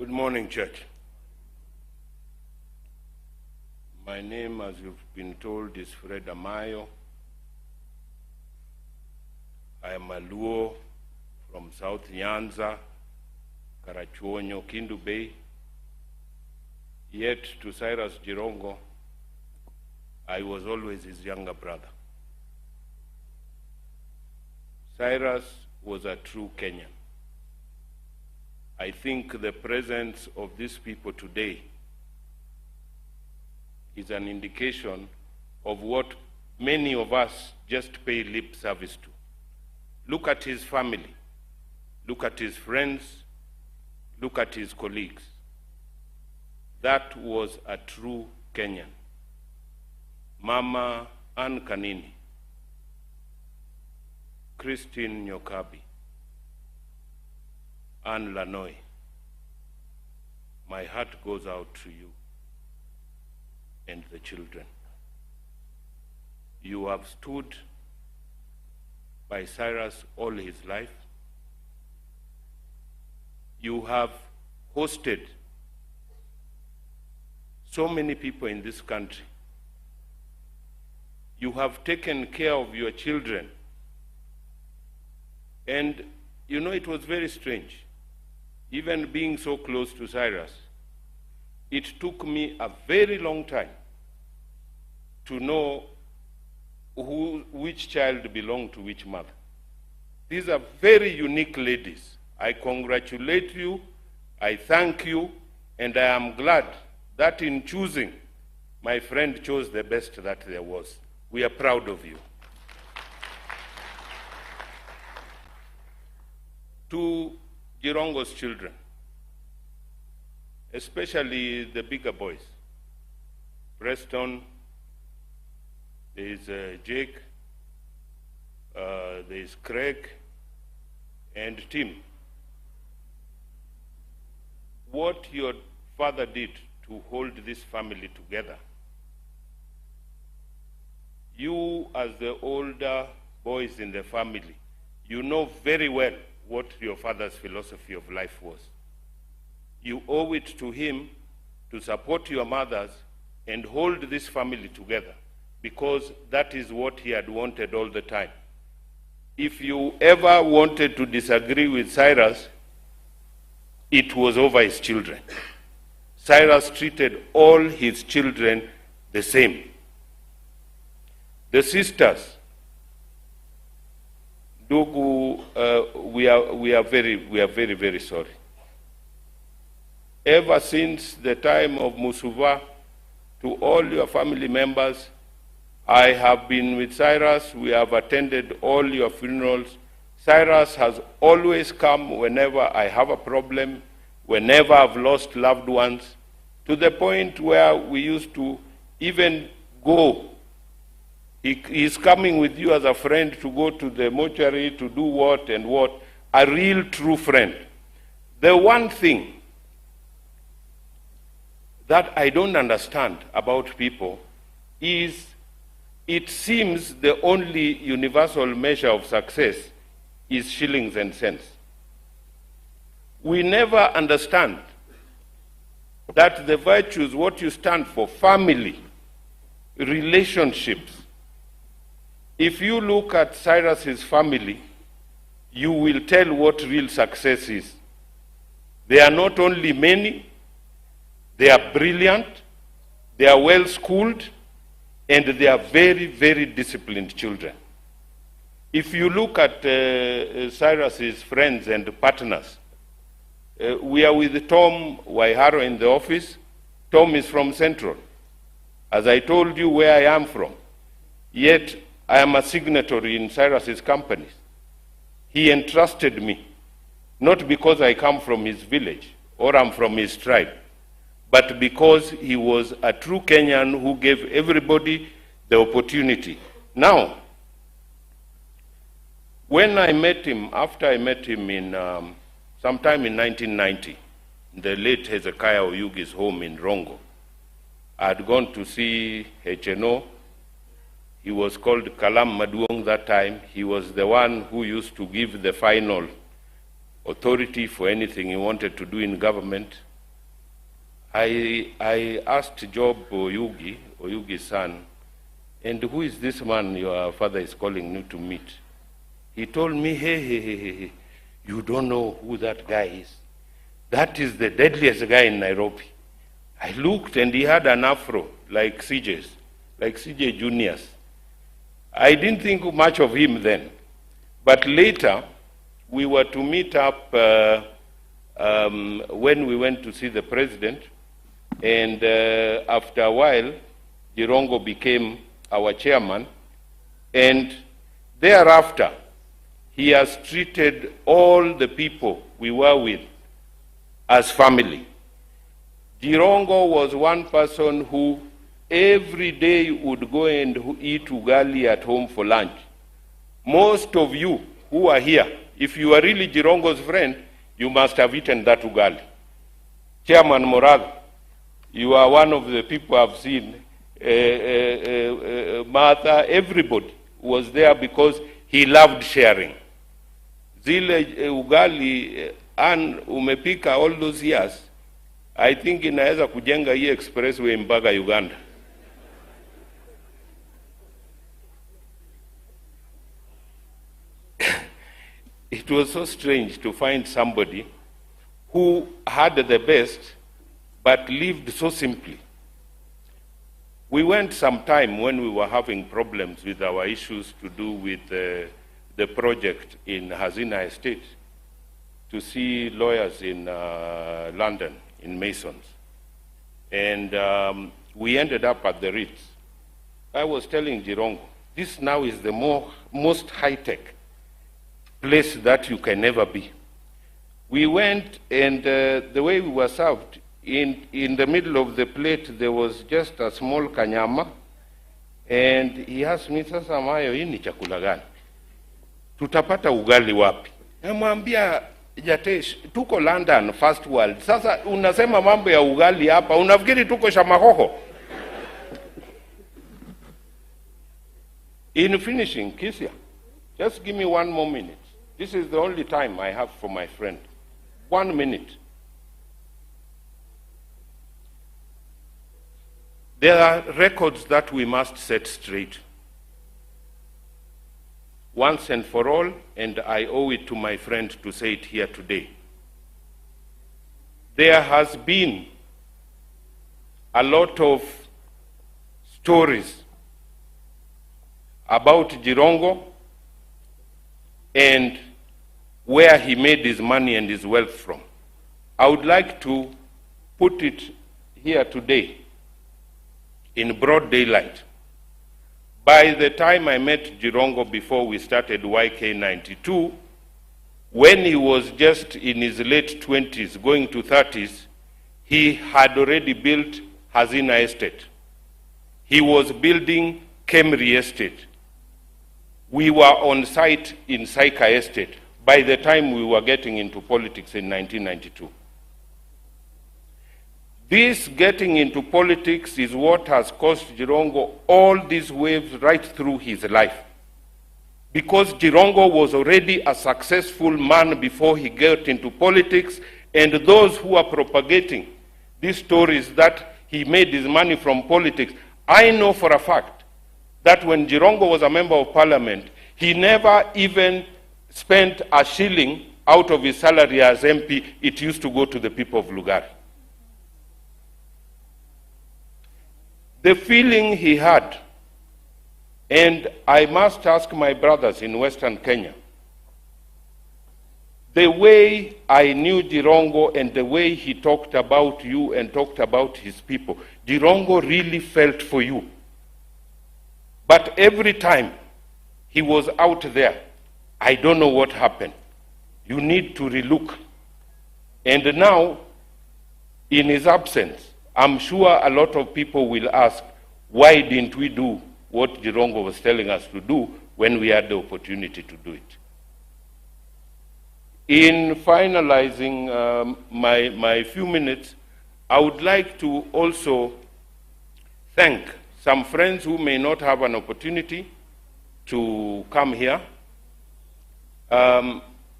Good morning, Church. My name, as you've been told, is Fred Amayo. I am a Luo from South Nyanza, Karachuonyo, Kindu Bay. Yet to Cyrus Jirongo, I was always his younger brother. Cyrus was a true Kenyan. I think the presence of these people today is an indication of what many of us just pay lip service to. Look at his family, look at his friends, look at his colleagues. That was a true Kenyan. Mama Ann Kanini, Christine Nyokabi, Anne Lanoy, my heart goes out to you and the children. You have stood by Cyrus all his life. You have hosted so many people in this country. You have taken care of your children. And you know, it was very strange. Even being so close to Cyrus, it took me a very long time to know which child belonged to which mother. These are very unique ladies. I congratulate you, I thank you, and I am glad that in choosing, my friend chose the best that there was. We are proud of you. To Jirongo's children, especially the bigger boys, Preston, there is Jake, there is Craig, and Tim. What your father did to hold this family together, you as the older boys in the family, you know very well what your father's philosophy of life was. You owe it to him to support your mothers and hold this family together, because that is what he had wanted all the time. If you ever wanted to disagree with Cyrus, it was over his children. Cyrus treated all his children the same. The sisters, Ndugu, we are very, very sorry. Ever since the time of Musuva, to all your family members, I have been with Cyrus. We have attended all your funerals. Cyrus has always come whenever I have a problem, whenever I've lost loved ones, to the point where we used to even go. He's coming with you as a friend to go to the mortuary to do what and what. A real true friend. The one thing that I don't understand about people is it seems the only universal measure of success is shillings and cents. We never understand that the virtues, what you stand for, family, relationships. If you look at Cyrus's family, you will tell what real success is. They are not only many, they are brilliant, they are well-schooled, and they are very, very disciplined children. If you look at Cyrus's friends and partners, we are with Tom Waiharo in the office. Tom is from Central. As I told you where I am from, yet I am a signatory in Cyrus's companies. He entrusted me, not because I come from his village or I'm from his tribe, but because he was a true Kenyan who gave everybody the opportunity. Now, when I met him, after I met him in sometime in 1990, in the late Hezekiah Oyugi's home in Rongo, I had gone to see HNO. He was called Kalam Maduong that time. He was the one who used to give the final authority for anything he wanted to do in government. I asked Job Oyugi's son, and who is this man your father is calling you to meet? He told me, hey, you don't know who that guy is. That is the deadliest guy in Nairobi. I looked and he had an afro like CJ's, like CJ Junior's. I didn't think much of him then. But later, we were to meet up when we went to see the president. And after a while, Jirongo became our chairman. And thereafter, he has treated all the people we were with as family. Jirongo was one person who every day would go and eat ugali at home for lunch. Most of you who are here, if you are really Jirongo's friend, you must have eaten that ugali. Chairman Moral, you are one of the people I've seen. Martha, everybody was there because he loved sharing. Zile ugali and umepika all those years, I think inaweza kujenga hii expressway mpaka Uganda. It was so strange to find somebody who had the best but lived so simply. We went some time when we were having problems with our issues to do with the project in Hazina Estate to see lawyers in London, in Masons. And we ended up at the Ritz. I was telling Jirongo, this now is the most high-tech place that you can ever be. We went, and the way we were served, in the middle of the plate, there was just a small kanyama, and he asked me, sasa mayo, hii ni chakula gani? Tutapata ugali wapi? Namwambia, Jatesh, tuko London, first world. Sasa unasema mambo ya ugali hapa, unafikiri tuko Shamahoho? In finishing, Kisia, just give me 1 more minute. This is the only time I have for my friend. 1 minute. There are records that we must set straight. Once and for all, and I owe it to my friend to say it here today. There has been a lot of stories about Jirongo and where he made his money and his wealth from. I would like to put it here today in broad daylight. By the time I met Jirongo before we started YK92, when he was just in his late 20s, going to 30s, he had already built Hazina Estate. He was building Kemri Estate. We were on site in Saika Estate by the time we were getting into politics in 1992. This getting into politics is what has caused Jirongo all these waves right through his life. Because Jirongo was already a successful man before he got into politics, and those who are propagating these stories that he made his money from politics, I know for a fact that when Jirongo was a member of parliament, he never even spent a shilling out of his salary as MP. It used to go to the people of Lugari. The feeling he had, and I must ask my brothers in Western Kenya, the way I knew Jirongo and the way he talked about you and talked about his people, Jirongo really felt for you. But every time he was out there, I don't know what happened. You need to relook. And now, in his absence, I'm sure a lot of people will ask, why didn't we do what Jirongo was telling us to do when we had the opportunity to do it? In finalizing my few minutes, I would like to also thank some friends who may not have an opportunity to come here.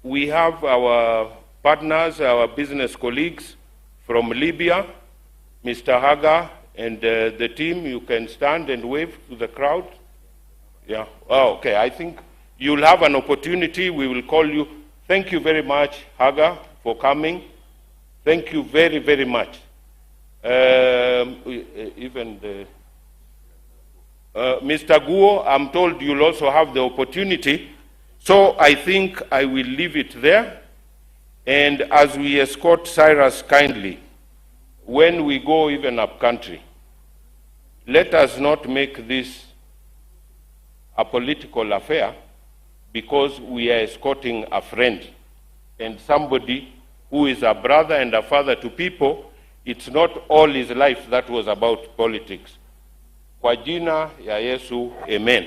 We have our partners, our business colleagues from Libya, Mr. Haga and the team, you can stand and wave to the crowd. Yeah. Oh, okay. I think you'll have an opportunity. We will call you. Thank you very much, Haga, for coming. Thank you very, very much. Even the Mr. Guo, I'm told you'll also have the opportunity. So I think I will leave it there. And as we escort Cyrus kindly, when we go even up country, let us not make this a political affair, because we are escorting a friend and somebody who is a brother and a father to people. It's not all his life that was about politics. Kwa jina ya Yesu, amen.